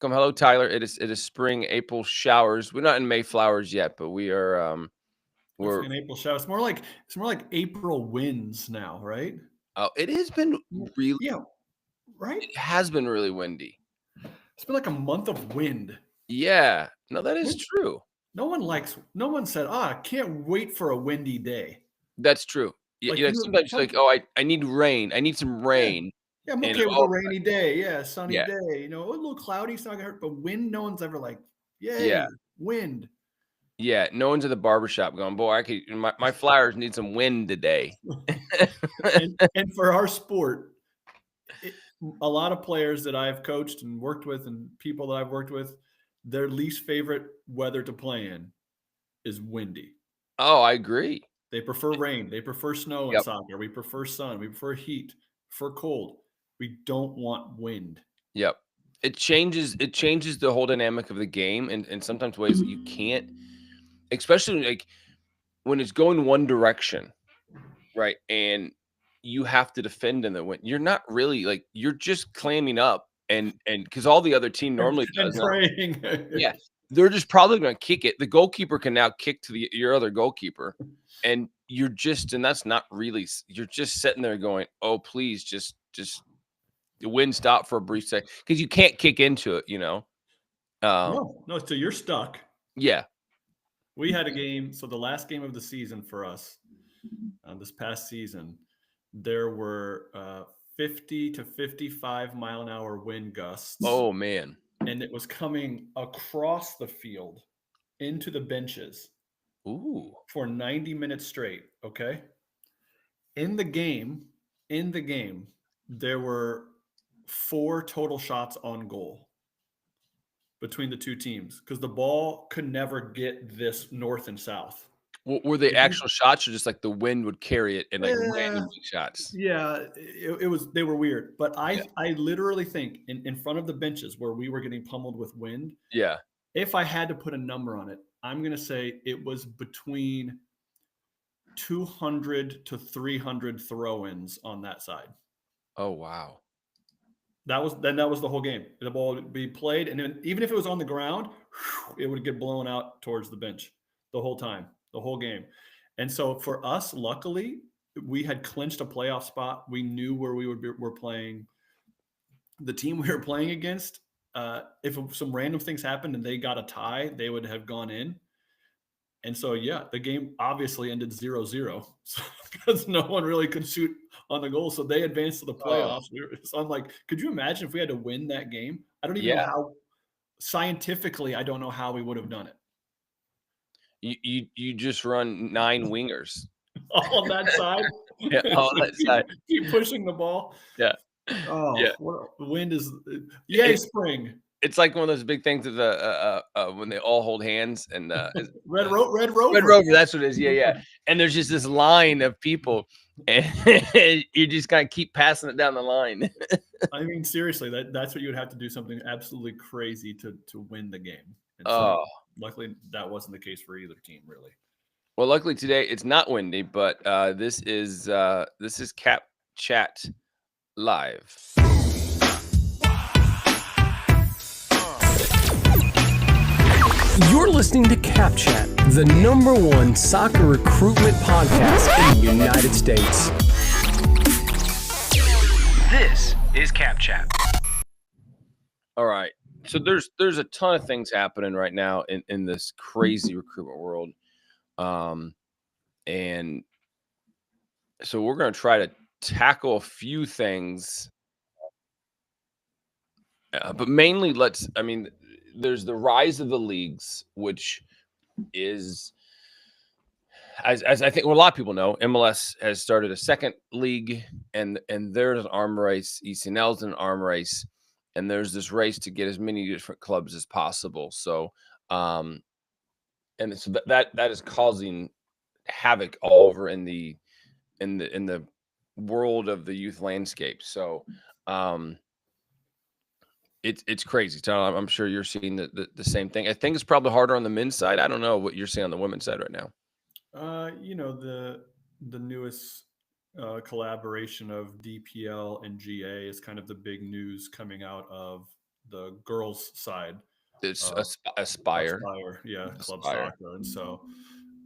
Hello, Tyler. It is spring, April showers. We're not in May flowers yet, but we are. We're. An April shower. It's more like April winds now, right? Oh, it has been really. Yeah, right. It has been really windy. It's been like a month of wind, Yeah. No, that is which true. no one likes. No one said, "Ah, I can't wait for a windy day." That's true. Like Sometimes you're like, oh, I need rain. I need some yeah, rain. yeah, I'm And okay with a oh, rainy day. Yeah, sunny yeah, day. A little cloudy, it's not gonna hurt. But wind, no one's ever like, yeah, "Yay, wind." yeah. No one's at the barbershop going, boy, my flowers need some wind today. And for our sport, it, a lot of players that I've coached and worked with, and people that I've worked with, their least favorite weather to play in is windy. Oh, I agree. They prefer rain. They prefer snow in Yep. soccer. We prefer sun. We prefer heat. For cold. We don't want wind. Yep. It changes the whole dynamic of the game in sometimes ways that you can't, especially like when it's going one direction, right? And you have to defend in the wind. You're not really like you're just clamming up and because all the other team And, normally and does now, praying. yeah, they're just probably gonna kick it. The goalkeeper can now kick to your other goalkeeper, and and that's not really you're just sitting there going, oh please just the wind stop for a brief second because you can't kick into it. Um, No, so you're stuck. yeah. We had a game. So the last game of the season for us, this past season, there were 50 to 55-mile-an-hour wind gusts, Oh man. and it was coming across the field into the benches Ooh. for 90 minutes straight. Okay. In the game, in the game, there were 4 total shots on goal between the 2 teams because the ball could never get this north and south. Were they If you actual shots or just like the wind would carry it and like eh, random shots? yeah, it was they were weird, but Yeah. I literally think in front of the benches where we were getting pummeled with wind, Yeah. if I had to put a number on it, I'm gonna say it was between 200 to 300 throw-ins on that side. Oh wow. That was the whole game. The ball would be played, and then even if it was on the ground, it would get blown out towards the bench the whole time, the whole game. And so for us, luckily, we had clinched a playoff spot. We knew where were playing. The team we were playing against, if some random things happened and they got a tie, they would have gone in. And so, yeah, the game obviously ended 0-0 because no one really could shoot on the goal. So they advanced to the Oh playoffs. So I'm like, could you imagine if we had to win that game? I don't even know yeah. how scientifically, I don't know how we would have done it. You just run 9 wingers. All on that side. Yeah. Oh, that side. Keep pushing the ball. Yeah. Oh, Yeah. the wind is yay, It, spring. it's like one of those big things of the when they all hold hands and Red Red Rover. Rover, that's what it is. Yeah, yeah. And there's just this line of people, and you just kind of keep passing it down the line. I mean, seriously, that's what you would have to do something absolutely crazy to win the game. And so, Oh, luckily, that wasn't the case for either team, really. well, luckily today it's not windy, but this is Cap Chat Live. You're listening to Cap Chat, the #1 soccer recruitment podcast in the United States. This is Cap Chat. All right. So there's a ton of things happening right now in this crazy recruitment world. And so we're going to try to tackle a few things. But mainly there's the rise of the leagues, which is as I think a lot of people know, MLS has started a second league, and there's an arm race. ECNL's an arm race, and there's this race to get as many different clubs as possible. So, and so that is causing havoc all over in the world of the youth landscape. So, it's crazy. So I'm sure you're seeing the same thing. I think it's probably harder on the men's side. I don't know what you're seeing on the women's side right now. The newest collaboration of DPL and GA is kind of the big news coming out of the girls' side. It's Uh, Aspire. Aspire, yeah, club Aspire. soccer,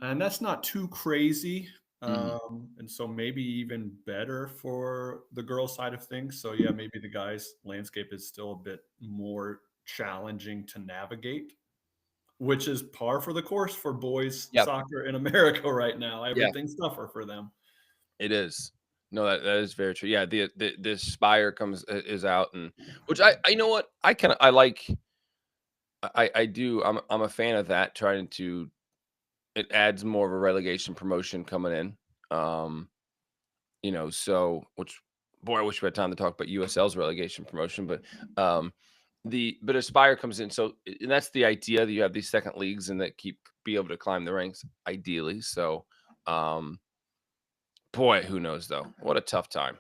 and that's not too crazy. Mhm. And so maybe even better for the girls' side of things. So yeah, maybe the guys' landscape is still a bit more challenging to navigate, which is par for the course for boys Yep. soccer in America right now. Yeah, Everything's tougher for them. it is. No, that is very true. Yeah, the Aspire is out, and which I you know what? I like I do. I'm a fan of that, trying to it adds more of a relegation promotion coming in. So which boy, I wish we had time to talk about USL's relegation promotion, but but Aspire comes in. So and that's the idea that you have these second leagues and that be able to climb the ranks ideally. So boy, who knows though? What a tough time.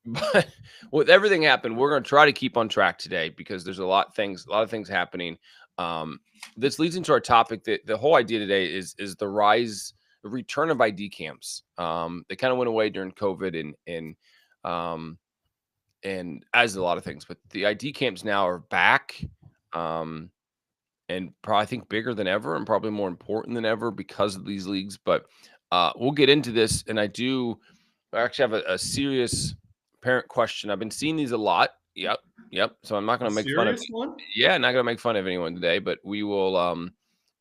But with everything happened, we're going to try to keep on track today because there's a lot of things happening. Um, this leads into our topic. That the whole idea today is the return of ID camps. They kind of went away during COVID um, and as a lot of things, but the ID camps now are back. Um, and probably I think bigger than ever and probably more important than ever because of these leagues. But we'll get into this, and I actually have a serious parent question. I've been seeing these a lot. Yep. So I'm not A going to make fun of. serious one? Yeah, not going to make fun of anyone today, but we will.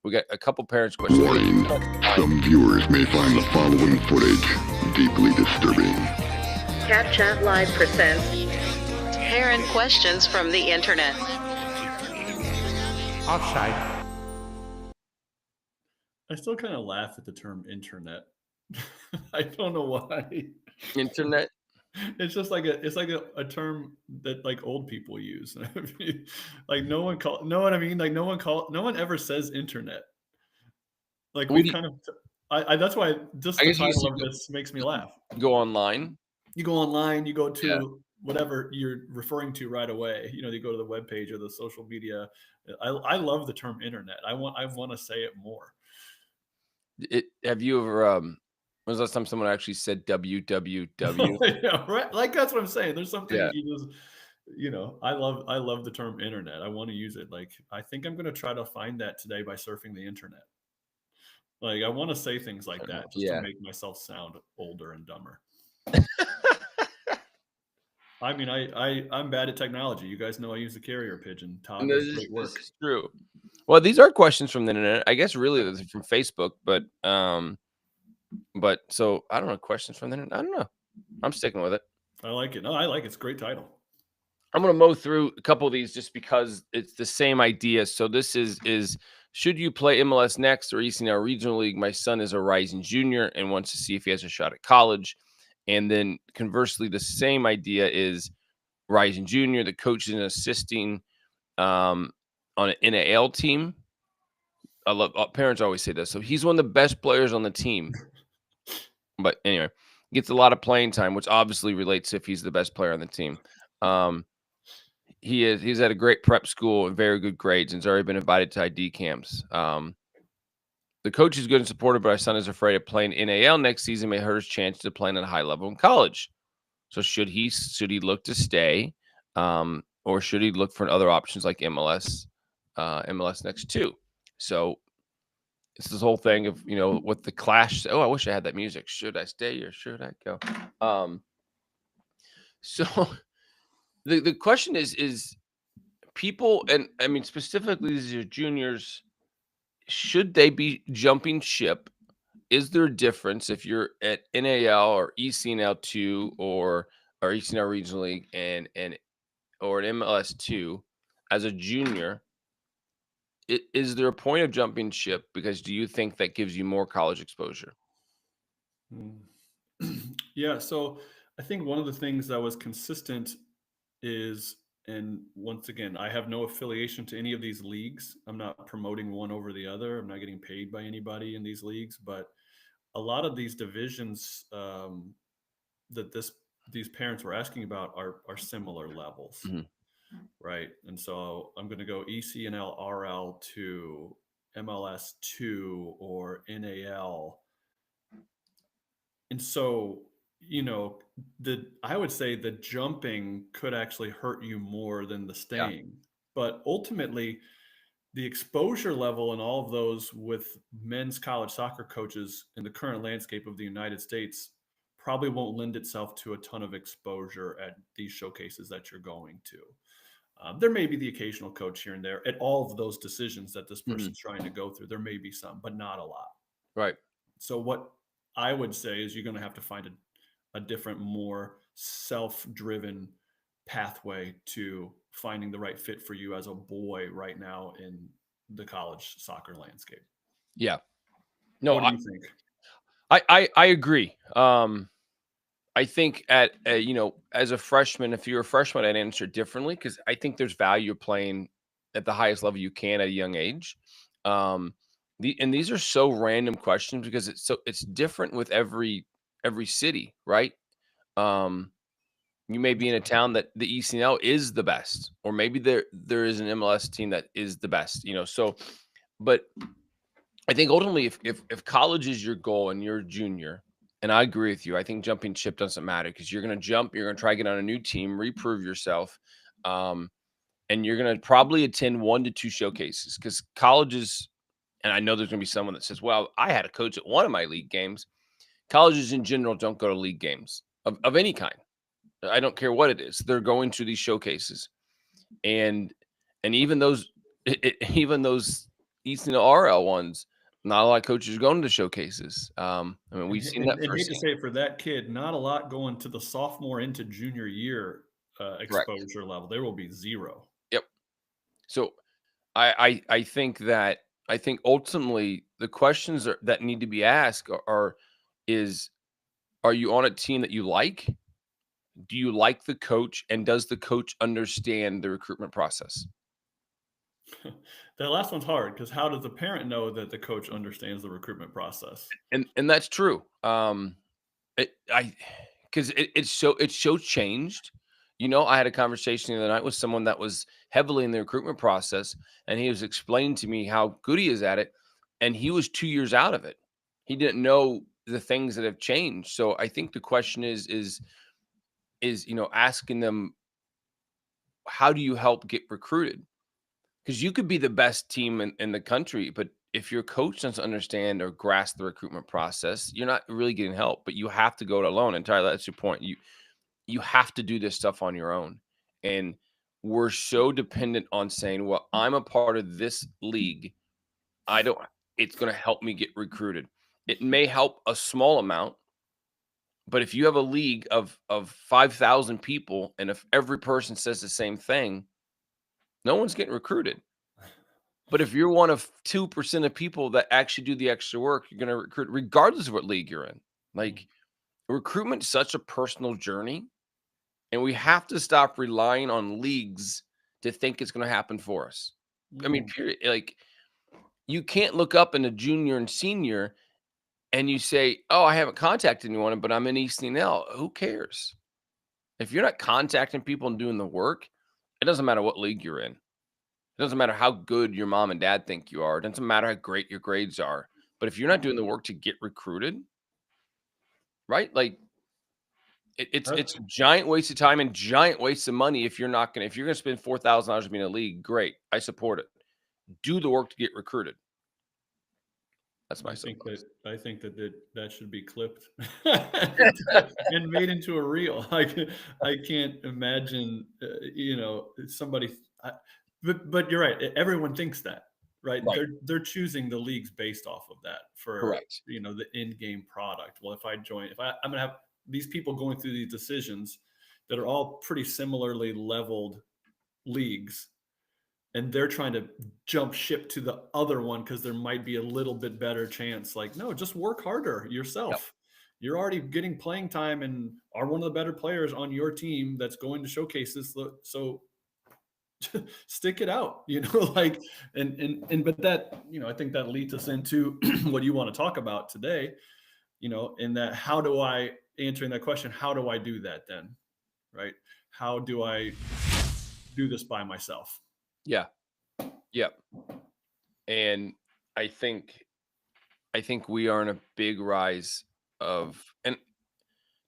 We got a couple parents' questions. Warning. Some viewers may find the following footage deeply disturbing. Cat Chat Live presents Parent Questions from the Internet. Offside. I still kind of laugh at the term internet. I don't know why. Internet. It's just like a term that like old people use. Like no one ever says internet. Like What we've do you- kind of I that's why just I the guess you title used of to this makes me laugh. go online. You go online, you go to Yeah. whatever you're referring to right away. You go to the webpage or the social media. I love the term internet. I want to say it more. Have you ever? When was the last time someone actually said www? Yeah, right. Like that's what I'm saying. There's something Yeah. you just I love the term internet. I want to use it. Like I think I'm gonna try to find that today by surfing the internet. Like I want to say things like that just to Yeah. make myself sound older and dumber. I mean, I'm bad at technology. You guys know I use the carrier pigeon. Todd does great work. This is true. Well, these are questions from the internet. I guess really this is from Facebook, but so I don't know, questions from the internet. I don't know. I'm sticking with it. I like it. No, I like it. It's a great title. I'm gonna mow through a couple of these just because it's the same idea. So this is should you play MLS Next or ECNL Regional League? My son is a rising junior and wants to see if he has a shot at college. And then conversely, the same idea is rising junior. The coach is assisting on an NAL team. I love parents always say this. So he's one of the best players on the team. But anyway, gets a lot of playing time, which obviously relates if he's the best player on the team. He's at a great prep school and very good grades and has already been invited to ID camps. The coach is good and supportive, but our son is afraid of playing NAL next season may hurt his chance to play at a high level in college. So should he look to stay, or should he look for other options like MLS Next too? So it's this whole thing of with the clash. Oh, I wish I had that music. Should I stay or should I go? So the question is people, and I mean specifically these are juniors. Should they be jumping ship? Is there a difference if you're at NAL or ECNL2 or ECNL Regional League or an MLS2 as a junior? Is there a point of jumping ship? Because do you think that gives you more college exposure? Yeah, so I think one of the things that was consistent is, and once again, I have no affiliation to any of these leagues. I'm not promoting one over the other. I'm not getting paid by anybody in these leagues, but a lot of these divisions that these parents were asking about are similar levels, Mhm. right? And so I'm going to go ECNL RL to MLS 2 or NAL. And so, I would say the jumping could actually hurt you more than the Yeah. staying. But ultimately, the exposure level in all of those with men's college soccer coaches in the current landscape of the United States probably won't lend itself to a ton of exposure at these showcases that you're going to. There may be the occasional coach here and there at all of those decisions that this Mhm. person's trying to go through. There may be some, but not a lot. Right. So what I would say is you're going to have to find a different, more self-driven pathway to finding the right fit for you as a boy right now in the college soccer landscape. Yeah. No, What do you think? I agree. I think as a freshman, if you're a freshman, I'd answer differently because I think there's value playing at the highest level you can at a young age. Um, and these are so random questions because it's different with every city, right? Um, you may be in a town that the ECNL is the best, or maybe there is an MLS team that is the best, So, but I think ultimately, if college is your goal and you're a junior, and I agree with you, I think jumping ship doesn't matter because you're going to jump, you're going to try to get on a new team, reprove yourself, um, and you're going to probably attend 1 to 2 showcases because colleges. And I know there's going to be someone that says, "Well, I had a coach at one of my league games." Colleges in general don't go to league games of any kind. I don't care what it is; they're going to these showcases, and even those even those Eastern RL ones, not a lot of coaches are going to showcases. I mean, And, we've h- seen and, that and hate to firsthand. say it for that kid, not a lot going to the sophomore into junior year Correct. exposure level. There will be zero. Yep. So I think that I think ultimately the questions that need to be asked is are you on a team that you like? Do you like the coach, and does the coach understand the recruitment process? That last one's hard because how does the parent know that the coach understands the recruitment process? And that's true. It I because it's so changed. I had a conversation the other night with someone that was heavily in the recruitment process, and he was explaining to me how good he is at it, and he was 2 years out of it. He didn't know the things that have changed. So I think the question is asking them, how do you help get recruited? Because you could be the best team in the country, but if your coach doesn't understand or grasp the recruitment process, you're not really getting help. But you have to go it alone. And Tyler, that's your point. You have to do this stuff on your own. And we're so dependent on saying, well, I'm a part of this league. I don't, it's going to help me get recruited. It may help a small amount, but if you have a league of 5,000 people, and if every person says the same thing, no one's getting recruited. But if you're one of 2% of people that actually do the extra work, you're going to recruit regardless of what league you're in. Like, recruitment's such a personal journey, and we have to stop relying on leagues to think it's going to happen for us. I mean, period. Like, you can't look up in a junior and senior and you say, "Oh, I haven't contacted anyone, but I'm in ECNL." Who cares? If you're not contacting people and doing the work, it doesn't matter what league you're in. It doesn't matter how good your mom and dad think you are. It doesn't matter how great your grades are. But if you're not doing the work to get recruited, right? Like, it's a giant waste of time and giant waste of money if you're gonna spend $4,000 to be in a league, great. I support it. Do the work to get recruited. That's my soapbox. I think that should be clipped and made into a reel. I can't imagine, somebody. But you're right. Everyone thinks that, right? Right. They're choosing the leagues based off of that for Correct. the end game product. Well, I'm gonna have these people going through these decisions that are all pretty similarly leveled leagues, and they're trying to jump ship to the other one because there might be a little bit better chance. Like, no, just work harder Yep. yourself. You're already getting playing time and are one of the better players on your team that's going to showcases. So stick it out, like, but that, I think that leads us into what you want to talk about today, in that, answering that question, how do I do that then? Right? How do I do this by myself? Yeah. Yep. And I think we are in a big rise of, and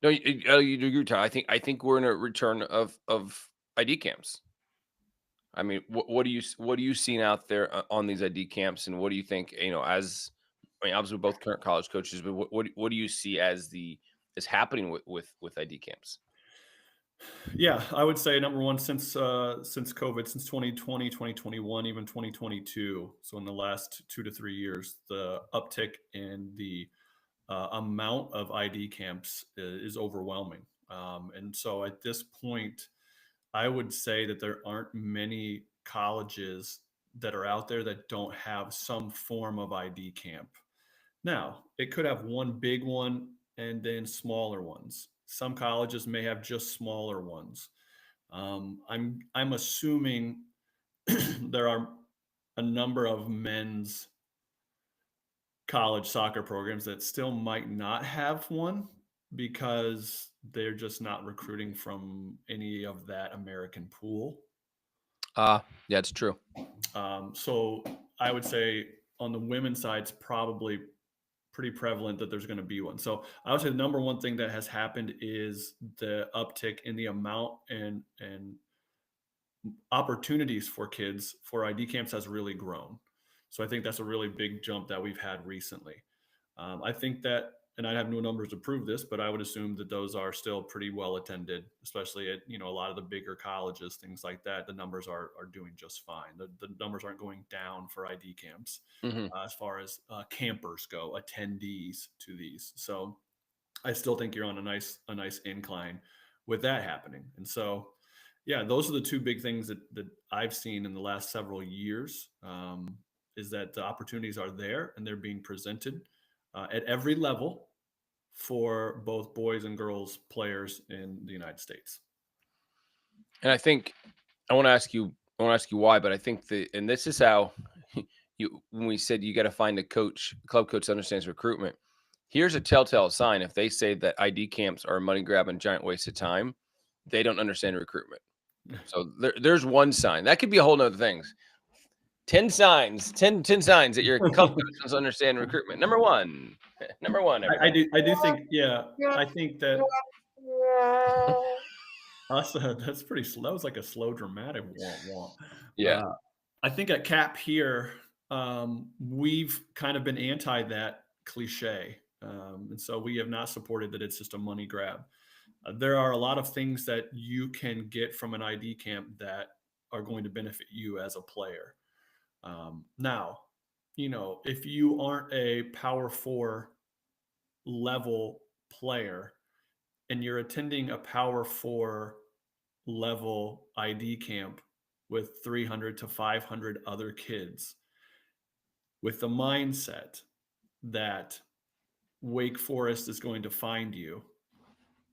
No, you agree, Tyler. I think we're in a return of ID camps. I mean, what are you seeing out there on these ID camps, and what do you think? As I mean, obviously, we're both current college coaches, but what do you see as is happening with ID camps? Yeah, I would say number one, since COVID, since 2020, 2021, even 2022. So in the last 2 to 3 years, the uptick in the amount of ID camps is overwhelming. And so at this point, I would say that there aren't many colleges that are out there that don't have some form of ID camp. Now, it could have one big one and then smaller ones. Some colleges may have just smaller ones. I'm assuming there are a number of men's college soccer programs that still might not have one because they're just not recruiting from any of that American pool. Yeah, it's true. So I would say on the women's side, it's probably pretty prevalent that there's going to be one. So I would say the number one thing that has happened is the uptick in the amount and opportunities for kids for ID camps has really grown. So I think that's a really big jump that we've had recently. I think that, and I have no numbers to prove this, but I would assume that those are still pretty well attended, especially at a lot of the bigger colleges, things like that. The numbers are doing just fine. The numbers aren't going down for ID camps Hmm. as far as campers go, attendees to these. So I still think you're on a nice incline with that happening. And so, yeah, those are the two big things that I've seen in the last several years. Is that the opportunities are there and they're being presented at every level for both boys and girls players in the United States. And I think I want to ask you. I want to ask you why, but I think and this is how when we said you got to find a club coach that understands recruitment. Here's a telltale sign: if they say that ID camps are a money grab and giant waste of time, they don't understand recruitment. So there's one sign. That could be a whole nother things. 10 signs, 10 signs that your club coach doesn't understand recruitment. Number one, everybody. I do think, yeah, I think that that's pretty slow. That was like a slow, dramatic womp womp. Yeah. I think at CAP here, we've kind of been anti that cliche. And so we have not supported that it's just a money grab. There are a lot of things that you can get from an ID camp that are going to benefit you as a player. Now, if you aren't a power four level player and you're attending a power four level ID camp with 300 to 500 other kids with the mindset that Wake Forest is going to find you,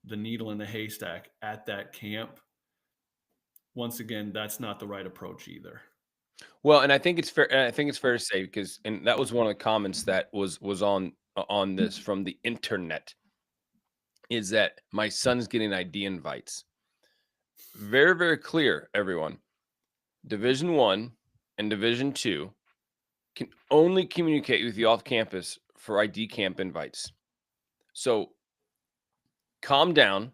the needle in the haystack at that camp, once again, that's not the right approach either. Well, and I think it's fair. And I think it's fair to say and that was one of the comments that was on this from the internet, is that my son's getting ID invites. Very, very clear, everyone. Division 1 and Division 2 can only communicate with you off campus for ID camp invites. So calm down.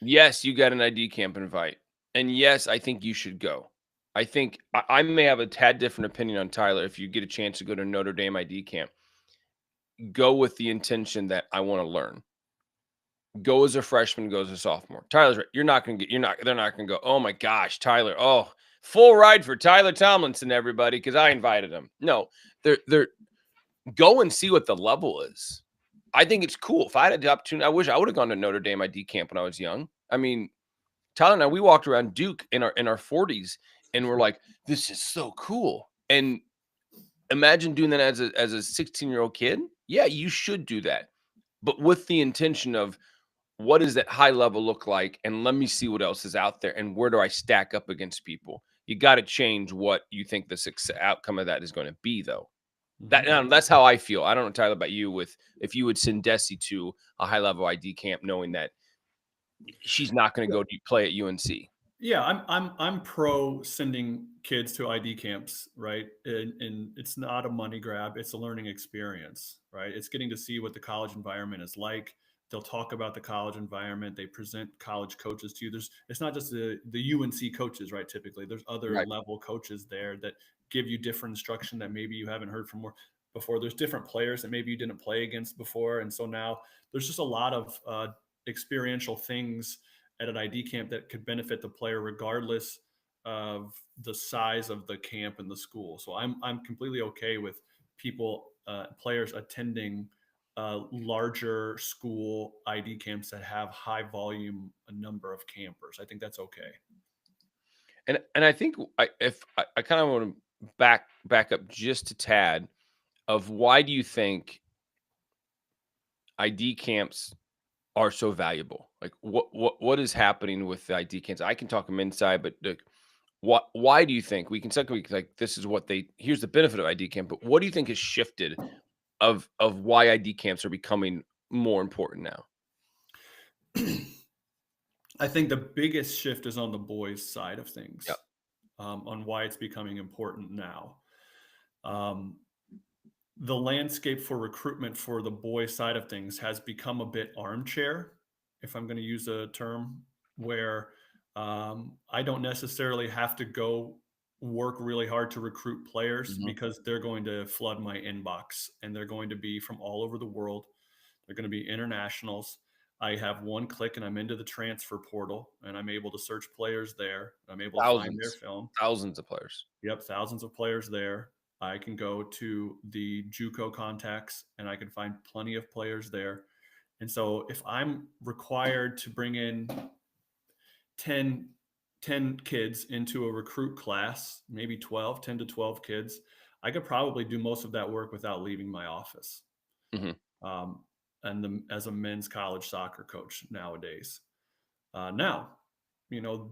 Yes, you got an ID camp invite. And yes, I think you should go. I think I may have a tad different opinion on Tyler. If you get a chance to go to Notre Dame ID camp, go with the intention that I want to learn. Go as a freshman, go as a sophomore. Tyler's right. They're not going to go, oh my gosh, Tyler. Oh, full ride for Tyler Tomlinson, everybody, because I invited him. No, they're go and see what the level is. I think it's cool. If I had the opportunity, I wish I would have gone to Notre Dame ID camp when I was young. I mean, Tyler and I, we walked around Duke in our 40s, and we're like, this is so cool. And imagine doing that as a 16-year-old kid. Yeah, you should do that, but with the intention of, what does that high level look like? And let me see what else is out there. And where do I stack up against people? You got to change what you think the success outcome of that is going to be, though. That's how I feel. I don't know, Tyler, about you, if you would send Desi to a high level ID camp, knowing that she's not going to go play at UNC. Yeah, I'm pro sending kids to ID camps, right? And it's not a money grab; it's a learning experience, right? It's getting to see what the college environment is like. They'll talk about the college environment. They present college coaches to you. It's not just the UNC coaches, right? Typically, there's other Right. level coaches there that give you different instruction that maybe you haven't heard from before. There's different players that maybe you didn't play against before, and so now there's just a lot of experiential things at an ID camp that could benefit the player regardless of the size of the camp and the school. So I'm completely okay with players attending larger school ID camps that have high volume, a number of campers. I think that's okay. And I think I kind of want to back up just a tad of why do you think ID camps are so valuable? Like what is happening with the ID camps? I can talk them inside, but why do you think we can like this is what here's the benefit of ID camp, but what do you think has shifted of why ID camps are becoming more important now? I think the biggest shift is on the boys' side of things. Yep. On why it's becoming important now. The landscape for recruitment for the boys' side of things has become a bit armchair, if I'm going to use a term, where I don't necessarily have to go work really hard to recruit players because they're going to flood my inbox, and they're going to be from all over the world. They're going to be internationals. I have one click and I'm into the transfer portal, and I'm able to search players there. I'm able to find their film. Thousands of players. Yep, thousands of players there. I can go to the JUCO contacts and I can find plenty of players there. And so if I'm required to bring in 10 kids into a recruit class, maybe 10 to 12 kids, I could probably do most of that work without leaving my office. As a men's college soccer coach nowadays. Now,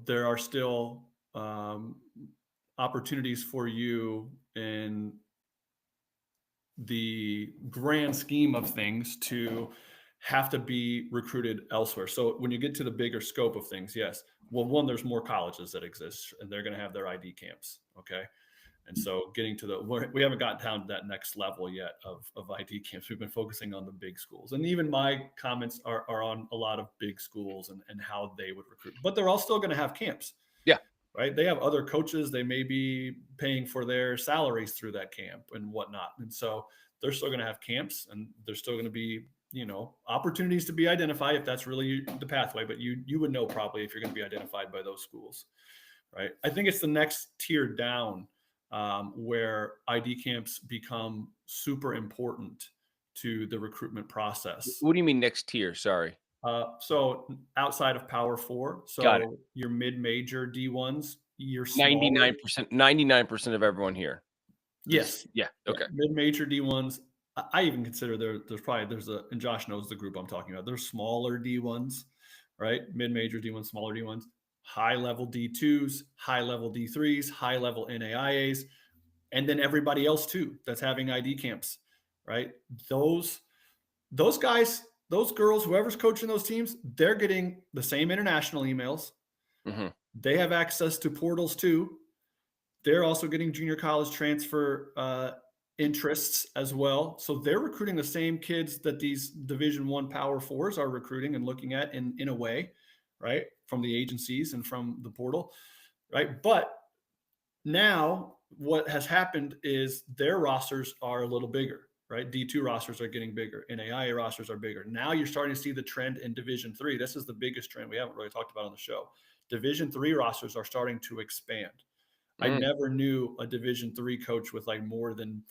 there are still opportunities for you in the grand scheme of things to have to be recruited elsewhere. So when you get to the bigger scope of things, yes. Well, one, there's more colleges that exist, and they're going to have their ID camps. Okay. And so getting to we haven't gotten down to that next level yet of ID camps. We've been focusing on the big schools. And even my comments are on a lot of big schools and how they would recruit. But they're all still going to have camps. Yeah. Right. They have other coaches. They may be paying for their salaries through that camp and whatnot. And so they're still going to have camps, and there's still going to be, opportunities to be identified if that's really the pathway. But you would know probably if you're going to be identified by those schools. Right. I think it's the next tier down where ID camps become super important to the recruitment process. What do you mean next tier? Sorry. So outside of Power 4, so your mid-major D1s, your 99% of everyone here. Yes. Yeah. Okay. Yeah, mid-major D1s. I even consider and Josh knows the group I'm talking about. There's smaller D1s, right? Mid-major D1s, smaller D1s. High-level D2s, high-level D3s, high-level NAIAs, and then everybody else too that's having ID camps, right? Those guys, those girls, whoever's coaching those teams, they're getting the same international emails. They have access to portals too. They're also getting junior college transfer interests as well. So they're recruiting the same kids that these Division I Power 4s are recruiting and looking at in a way, right? From the agencies and from the portal, right? But now what has happened is their rosters are a little bigger, right? D2 rosters are getting bigger. NAIA rosters are bigger. Now you're starting to see the trend in Division III. This is the biggest trend we haven't really talked about on the show. Division III rosters are starting to expand. I never knew a Division III coach with like more than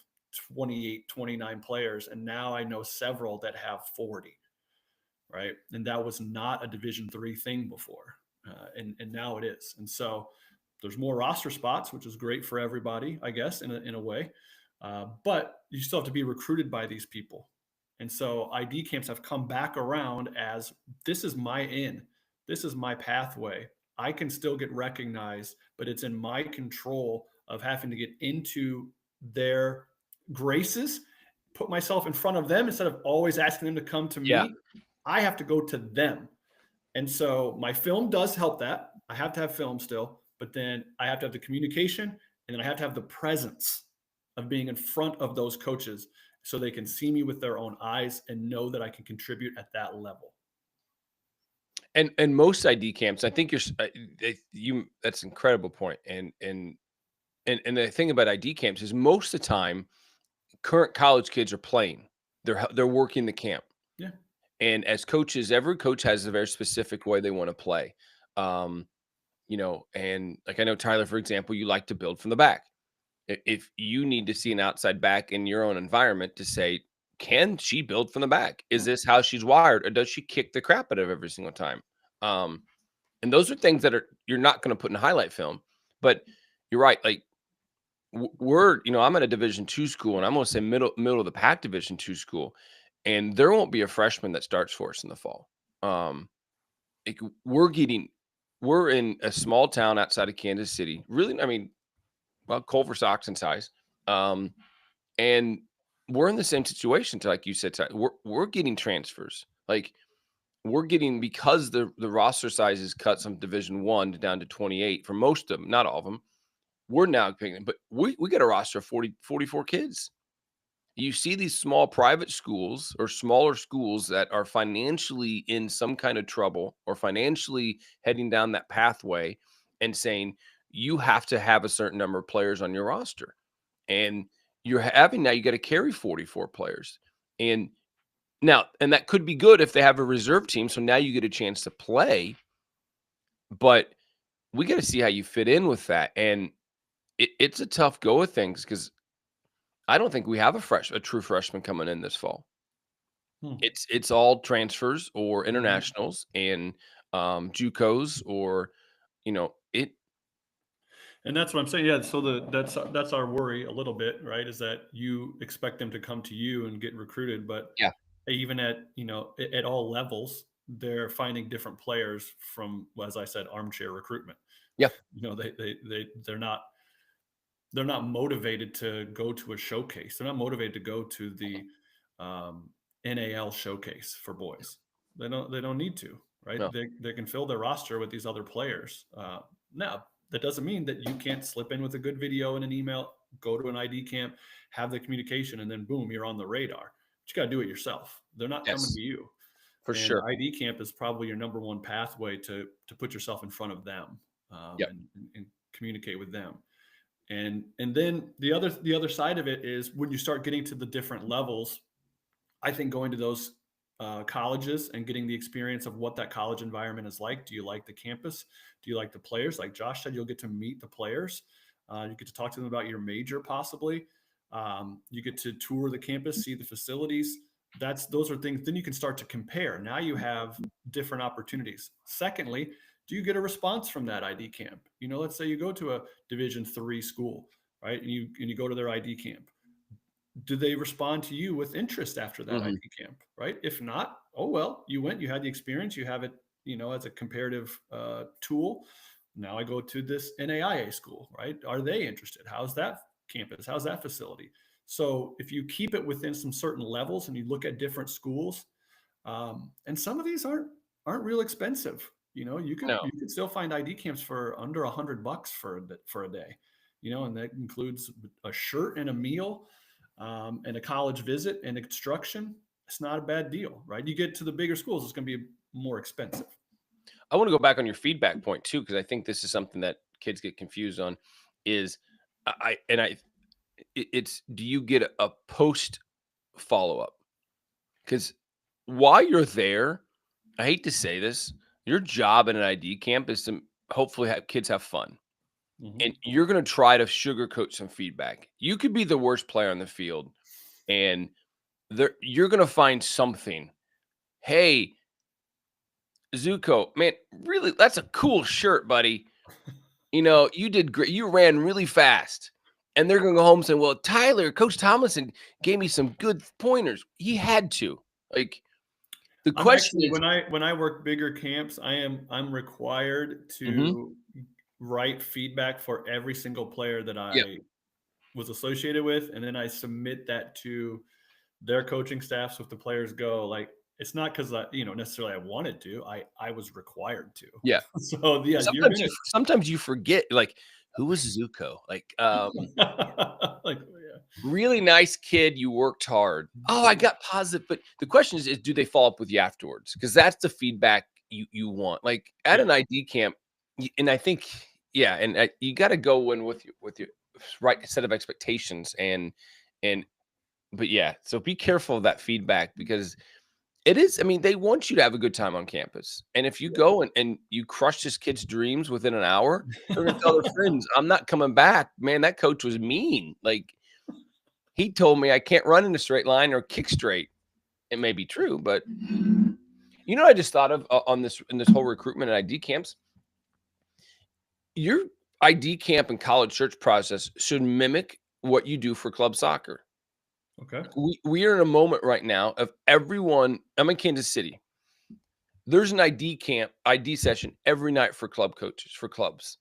28, 29 players. And now I know several that have 40. Right. And that was not a Division III thing before. And now it is. And so there's more roster spots, which is great for everybody, I guess, in a way. But you still have to be recruited by these people. And so ID camps have come back around as this is my in. This is my pathway. I can still get recognized, but it's in my control of having to get into their graces, put myself in front of them instead of always asking them to come to me. I have to go to them. And so my film does help that. I have to have film still, but then I have to have the communication, and then I have to have the presence of being in front of those coaches so they can see me with their own eyes and know that I can contribute at that level. And most ID camps, I think that's an incredible point. And the thing about ID camps is most of the time, current college kids are playing. They're working the camp. Yeah. And as coaches, every coach has a very specific way they want to play. And like I know Tyler, for example, you like to build from the back. If you need to see an outside back in your own environment to say, can she build from the back? Is this how she's wired, or does she kick the crap out of every single time? And those are things that you're not going to put in highlight film. But you're right. Like I'm at a Division II school, and I'm going to say middle of the pack Division II school, and there won't be a freshman that starts for us in the fall. We're in a small town outside of Kansas City. Really, I mean, Culver, Stockton size. And we're in the same situation, like you said. We're getting transfers. Like we're getting, because the roster size is cut from Division I down to 28 for most of them, not all of them. We're now picking, but we get a roster of 44 kids. You see these small private schools or smaller schools that are financially in some kind of trouble or financially heading down that pathway and saying, you have to have a certain number of players on your roster. And you got to carry 44 players. And that could be good if they have a reserve team. So now you get a chance to play, but we got to see how you fit in with that. And it's a tough go of things, because I don't think we have a true freshman coming in this fall. It's all transfers or internationals and JUCOs or it. And that's what I'm saying. Yeah. So that's our worry a little bit, right? Is that you expect them to come to you and get recruited, but Yeah. even at all levels, they're finding different players from, as I said, armchair recruitment. Yeah. They're not motivated to go to a showcase. They're not motivated to go to the NAL showcase for boys. They don't need to, right? No. They can fill their roster with these other players. Now, that doesn't mean that you can't slip in with a good video and an email, go to an ID camp, have the communication, and then boom, you're on the radar. But you got to do it yourself. They're not coming to you. For sure. ID camp is probably your number one pathway to put yourself in front of them and communicate with them. And then the other side of it is when you start getting to the different levels, I think going to those colleges and getting the experience of what that college environment is like. Do you like the campus? Do you like the players? Like Josh said, you'll get to meet the players. You get to talk to them about your major, possibly. You get to tour the campus, see the facilities. Those are things. Then you can start to compare. Now you have different opportunities. Secondly, do you get a response from that ID camp? Let's say you go to a Division III school, right? And you go to their ID camp. Do they respond to you with interest after that ID camp, right? If not, oh, well, you went, you had the experience, you have it, as a comparative tool. Now I go to this NAIA school, right? Are they interested? How's that campus? How's that facility? So if you keep it within some certain levels and you look at different schools, and some of these aren't real expensive. You could still find ID camps for under $100 for a day, and that includes a shirt and a meal, and a college visit and instruction. It's not a bad deal, right? You get to the bigger schools, it's going to be more expensive. I want to go back on your feedback point too, because I think this is something that kids get confused on. Do you get a post follow-up? Because while you're there, I hate to say this, your job at an ID camp is to hopefully have kids have fun. And you're going to try to sugarcoat some feedback. You could be the worst player on the field, and you're going to find something. Hey, Zuko, man, really, that's a cool shirt, buddy. You did great. You ran really fast. And they're going to go home saying, well, Coach Tomlinson gave me some good pointers. He had to. Like, the question is, when I work bigger camps, I'm required to write feedback for every single player that I was associated with, and then I submit that to their coaching staff. So if the players go, like, it's not because necessarily I wanted to, I was required to. Yeah. So sometimes you forget, like, who was Zuko? Like, Like, yeah. really nice kid. You worked hard. Oh, I got positive. But the question is do they follow up with you afterwards? Because that's the feedback you want. Like at Yeah. an ID camp, and I think, yeah, and you got to go in with your right set of expectations and but yeah, so be careful of that feedback because it is. I mean, they want you to have a good time on campus, and if you go and you crush this kid's dreams within an hour, they're gonna tell their friends, "I'm not coming back, man. That coach was mean. Like." He told me I can't run in a straight line or kick straight. It may be true, but I just thought of on this in this whole recruitment and ID camps. Your ID camp and college search process should mimic what you do for club soccer. Okay. We are in a moment right now of everyone. I'm in Kansas City. There's an ID camp, ID session every night for club coaches, for clubs.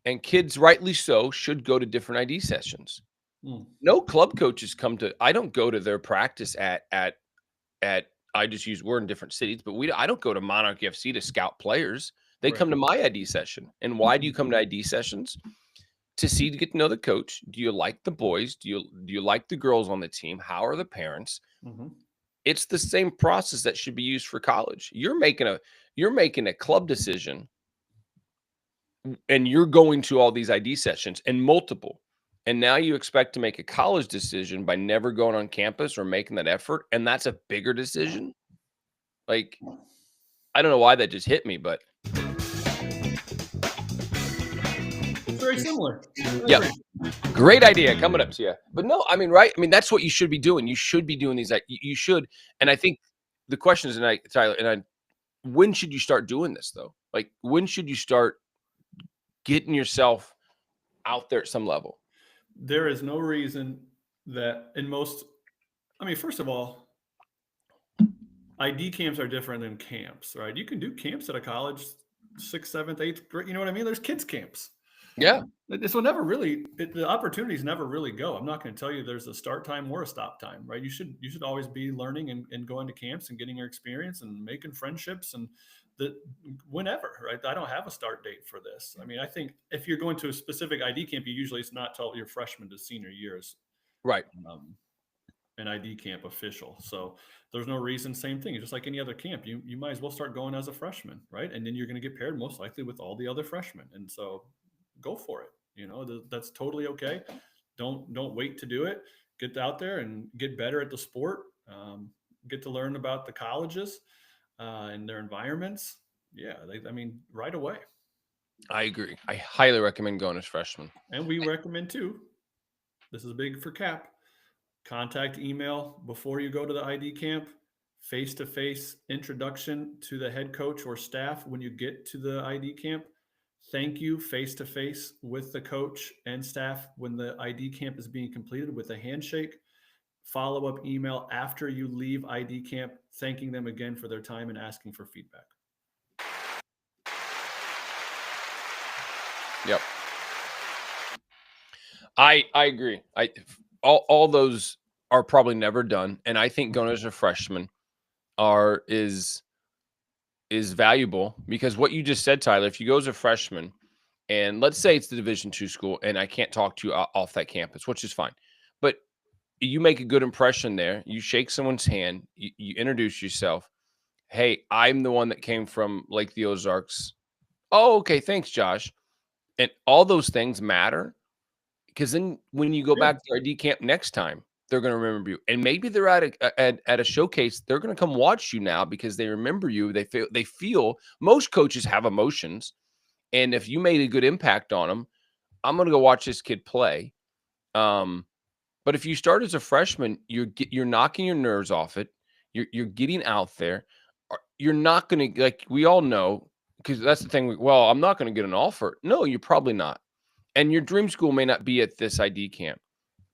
And kids, rightly so, should go to different ID sessions. No club coaches come to, I don't go to their practice at we're in different cities, but I don't go to Monarch FC to scout players. They come to my ID session. And why do you come to ID sessions? To get to know the coach. Do you like the boys? Do you like the girls on the team? How are the parents? It's the same process that should be used for college. You're making a club decision and you're going to all these ID sessions and multiple. And now you expect to make a college decision by never going on campus or making that effort. And that's a bigger decision. Like, I don't know why that just hit me, but It's very similar. yeah, great idea coming up to you. But no, I mean, right? I mean, that's what you should be doing. You should be doing these. You should. And I think the question is, Tyler, when should you start doing this though? Like, when should you start getting yourself out there at some level? There is no reason that first of all, ID camps are different than camps, right? You can do camps at a college, 6th, 7th, 8th grade. You know what I mean? There's kids camps. Yeah. This will never really, the opportunities never really go. I'm not going to tell you there's a start time or a stop time, right? You should always be learning and going to camps and getting your experience and making friendships and whenever, right? I don't have a start date for this. I mean, I think if you're going to a specific ID camp, it's not till your freshman to senior years. Right. An ID camp official. So there's no reason, same thing. Just like any other camp, you might as well start going as a freshman, right? And then you're going to get paired most likely with all the other freshmen. And so go for it. That's totally okay. Don't wait to do it. Get out there and get better at the sport. Get to learn about the colleges and their environments. Yeah. Right away. I agree. I highly recommend going as freshman. And we recommend too. This is big for CAP. Contact email before you go to the ID camp, face-to-face introduction to the head coach or staff when you get to the ID camp. Thank you face-to-face with the coach and staff when the ID camp is being completed with a handshake. Follow-up email after you leave ID camp, thanking them again for their time and asking for feedback. Yep. I agree. All those are probably never done, and I think going as a freshman is valuable because what you just said, Tyler. If you go as a freshman, and let's say it's the Division II school, and I can't talk to you off that campus, which is fine, but you make a good impression there. You shake someone's hand. You introduce yourself. Hey, I'm the one that came from Lake the Ozarks. Oh, okay. Thanks, Josh. And all those things matter. Because then when you go back to ID camp next time, they're going to remember you. And maybe they're at a showcase. They're going to come watch you now because they remember you. They feel most coaches have emotions. And if you made a good impact on them, I'm going to go watch this kid play. But if you start as a freshman, you're knocking your nerves off it. You're getting out there. You're not going to, like we all know, because that's the thing. Well, I'm not going to get an offer. No, you're probably not. And your dream school may not be at this ID camp,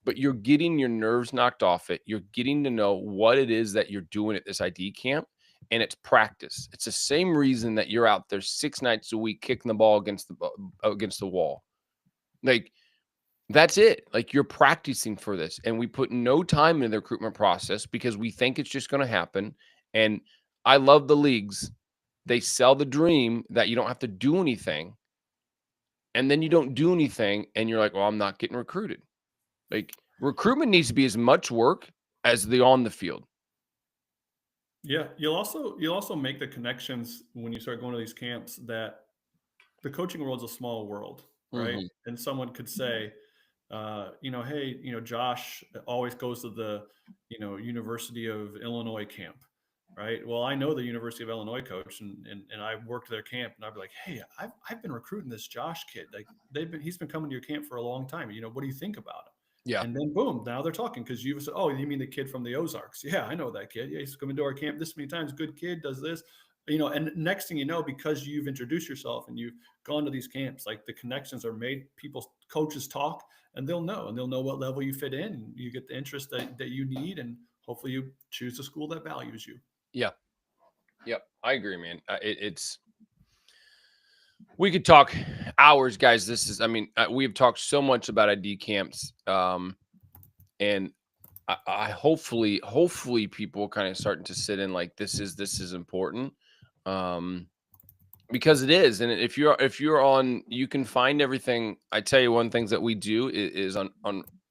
but you're getting your nerves knocked off it. You're getting to know what it is that you're doing at this ID camp, and it's practice. It's the same reason that you're out there 6 nights a week kicking the ball against the wall. Like, that's it. Like, you're practicing for this, and we put no time into the recruitment process because we think it's just going to happen. And I love the leagues. They sell the dream that you don't have to do anything. and then you don't do anything, and you're like, well, I'm not getting recruited. Like, recruitment needs to be as much work as the on the field. Yeah, you'll also make the connections when you start going to these camps that the coaching world's a small world, right? Mhm. And someone could say, hey, Josh always goes to the, University of Illinois camp, right? Well, I know the University of Illinois coach, and I worked their camp, and I'd be like, hey, I've been recruiting this Josh kid. Like he's been coming to your camp for a long time. What do you think about him? Yeah. And then boom, now they're talking because you've said, oh, you mean the kid from the Ozarks? Yeah, I know that kid. Yeah, he's coming to our camp this many times. Good kid, does this. And next thing you know, because you've introduced yourself and you've gone to these camps, like the connections are made, coaches talk, and they'll know what level you fit in, and you get the interest that you need, and hopefully you choose a school that values you. Yeah. Yep. I agree, man. We could talk hours, guys. We've talked so much about ID camps. And I hopefully people kind of starting to sit in like, this is important. Because it is. And if you're on, you can find everything. I tell you, one things that we do is on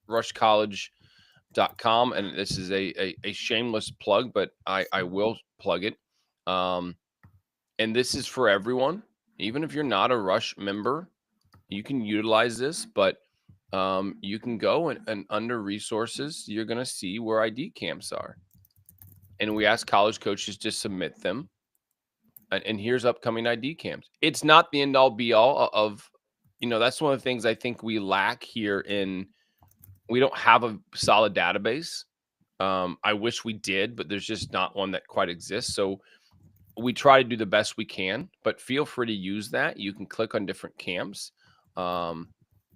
rushcollege.com. And this is a shameless plug, but I will plug it. And this is for everyone. Even if you're not a Rush member, you can utilize this, but you can go and under resources, you're going to see where ID camps are. And we ask college coaches to submit them. And here's upcoming ID camps. It's not the end all be all of, that's one of the things I think we lack here we don't have a solid database. I wish we did, but there's just not one that quite exists. So we try to do the best we can, but feel free to use that. You can click on different camps, and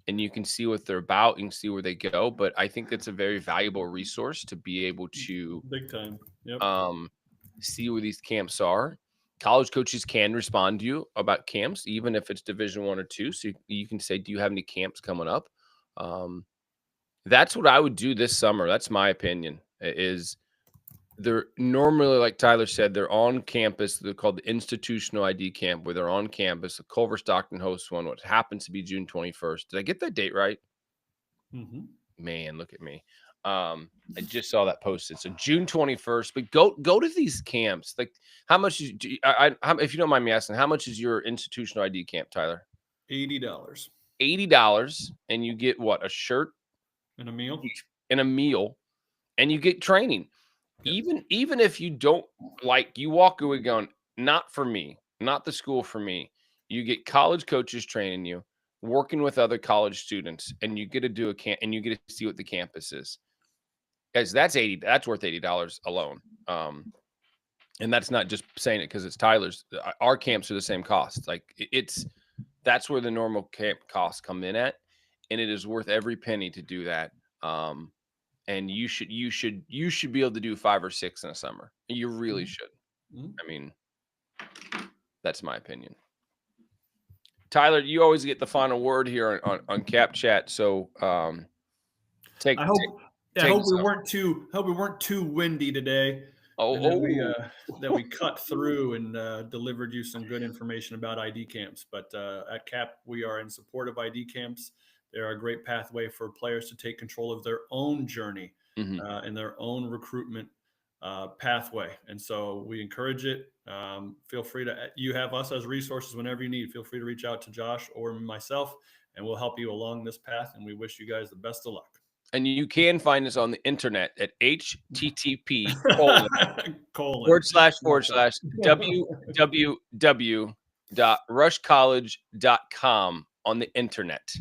you can see what they're about. You can see where they go. But I think it's a very valuable resource to be able to Big time. Yep. see where these camps are. College coaches can respond to you about camps, even if it's Division 1 or 2. So you can say, do you have any camps coming up? That's what I would do this summer. That's my opinion. Is they're normally, like Tyler said, they're on campus. They're called the Institutional ID Camp, where they're on campus. Culver Stockton hosts one, which happens to be June 21st. Did I get that date right? Mm-hmm. Man, look at me. I just saw that posted. So June 21st. But go to these camps. Like, how much is, if you don't mind me asking, how much is your institutional ID camp, Tyler? $80. $80, and you get what? A shirt and a meal, and you get training. Yep. Even if you don't like, you walk away going, not for me, not the school for me. You get college coaches training you, working with other college students, and you get to do a camp, and you get to see what the campus is. Guys, that's worth $80 alone. And that's not just saying it because it's Tyler's. Our camps are the same cost. Like, that's where the normal camp costs come in at, and it is worth every penny to do that. And you should be able to do 5 or 6 in a summer. You really should. Mm-hmm. I mean, that's my opinion. Tyler, you always get the final word here on Cap Chat. So I hope we weren't too windy today. That we cut through and delivered you some good information about ID camps. But at Cap, we are in support of ID camps. They're a great pathway for players to take control of their own journey and their own recruitment pathway. And so we encourage it. Feel free you have us as resources whenever you need. Feel free to reach out to Josh or myself, and we'll help you along this path. And we wish you guys the best of luck. And you can find us on the internet at http:// www.rushcollege.com on the internet.